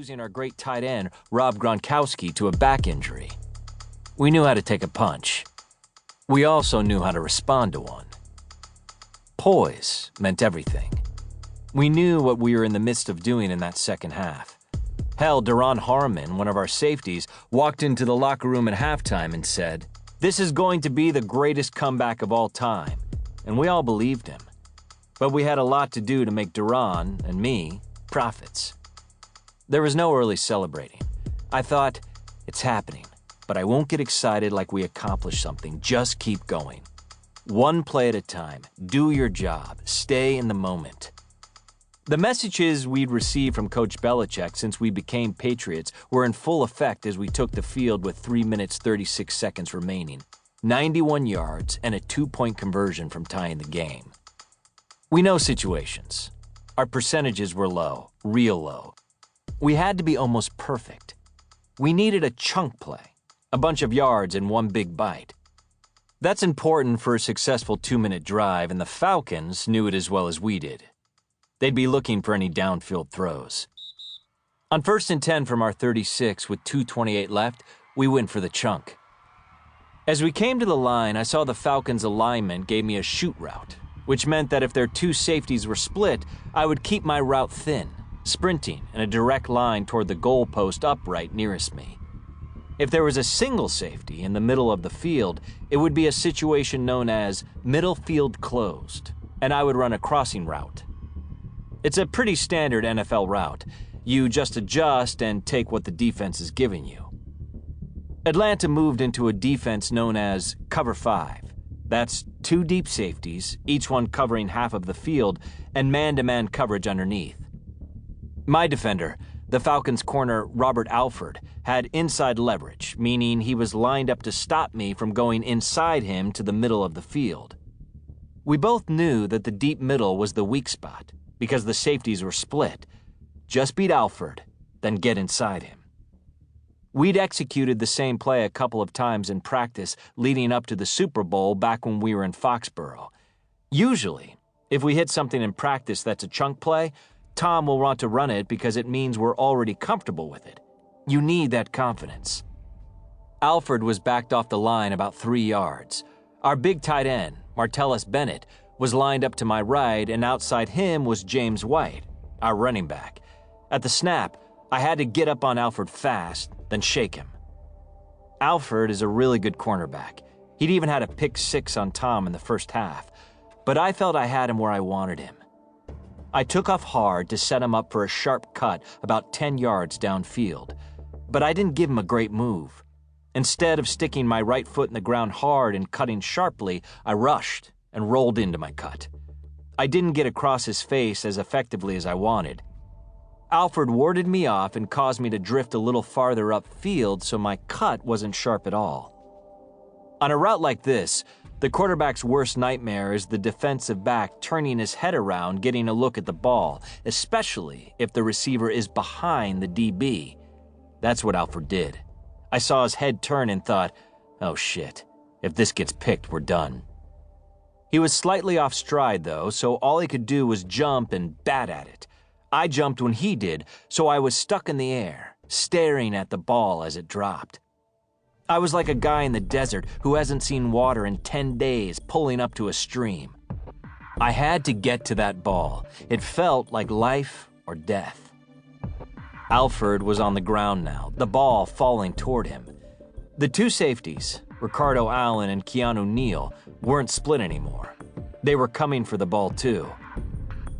losing our great tight end, Rob Gronkowski, to a back injury. We knew how to take a punch. We also knew how to respond to one. Poise meant everything. We knew what we were in the midst of doing in that second half. Hell, Daron Harmon, one of our safeties, walked into the locker room at halftime and said, "This is going to be the greatest comeback of all time." And we all believed him. But we had a lot to do to make Daron and me prophets. There was no early celebrating. I thought, it's happening, but I won't get excited like we accomplished something. Just keep going. One play at a time. Do your job. Stay in the moment. The messages we'd received from Coach Belichick since we became Patriots were in full effect as we took the field with 3 minutes 36 seconds remaining, 91 yards, and a 2-point conversion from tying the game. We know situations. Our percentages were low, real low. We had to be almost perfect. We needed a chunk play, a bunch of yards in one big bite. That's important for a successful 2-minute drive, and the Falcons knew it as well as we did. They'd be looking for any downfield throws. On 1st and 10 from our 36 with 2:28 left, we went for the chunk. As we came to the line, I saw the Falcons' alignment gave me a shoot route, which meant that if their two safeties were split, I would keep my route thin, sprinting in a direct line toward the goalpost upright nearest me. If there was a single safety in the middle of the field, it would be a situation known as middle field closed, and I would run a crossing route. It's a pretty standard NFL route. You just adjust and take what the defense is giving you. Atlanta moved into a defense known as Cover 5. That's 2 deep safeties, each one covering half of the field, and man-to-man coverage underneath. My defender, the Falcons' corner Robert Alford, had inside leverage, meaning he was lined up to stop me from going inside him to the middle of the field. We both knew that the deep middle was the weak spot, because the safeties were split. Just beat Alford, then get inside him. We'd executed the same play a couple of times in practice leading up to the Super Bowl back when we were in Foxborough. Usually, if we hit something in practice that's a chunk play, Tom will want to run it because it means we're already comfortable with it. You need that confidence. Alford was backed off the line about 3 yards. Our big tight end, Martellus Bennett, was lined up to my right, and outside him was James White, our running back. At the snap, I had to get up on Alford fast, then shake him. Alford is a really good cornerback. He'd even had a pick 6 on Tom in the first half, but I felt I had him where I wanted him. I took off hard to set him up for a sharp cut about 10 yards downfield, but I didn't give him a great move. Instead of sticking my right foot in the ground hard and cutting sharply, I rushed and rolled into my cut. I didn't get across his face as effectively as I wanted. Alford warded me off and caused me to drift a little farther upfield, so my cut wasn't sharp at all. On a route like this, the quarterback's worst nightmare is the defensive back turning his head around getting a look at the ball, especially if the receiver is behind the DB. That's what Alford did. I saw his head turn and thought, oh shit, if this gets picked, we're done. He was slightly off stride though, so all he could do was jump and bat at it. I jumped when he did, so I was stuck in the air, staring at the ball as it dropped. I was like a guy in the desert who hasn't seen water in 10 days pulling up to a stream. I had to get to that ball. It felt like life or death. Alford was on the ground now, the ball falling toward him. The 2 safeties, Ricardo Allen and Keanu Neal, weren't split anymore. They were coming for the ball too.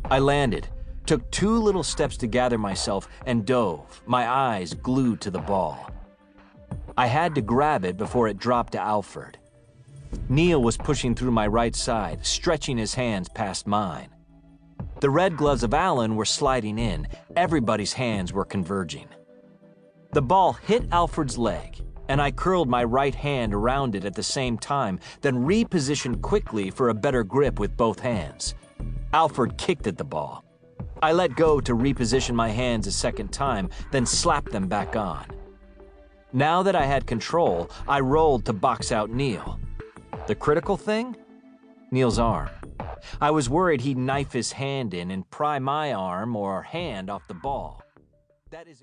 I landed, took 2 little steps to gather myself, and dove, my eyes glued to the ball. I had to grab it before it dropped to Alford. Neal was pushing through my right side, stretching his hands past mine. The red gloves of Allen were sliding in. Everybody's hands were converging. The ball hit Alford's leg, and I curled my right hand around it at the same time, then repositioned quickly for a better grip with both hands. Alford kicked at the ball. I let go to reposition my hands a second time, then slapped them back on. Now that I had control, I rolled to box out Neal. The critical thing? Neal's arm. I was worried he'd knife his hand in and pry my arm or hand off the ball. That is a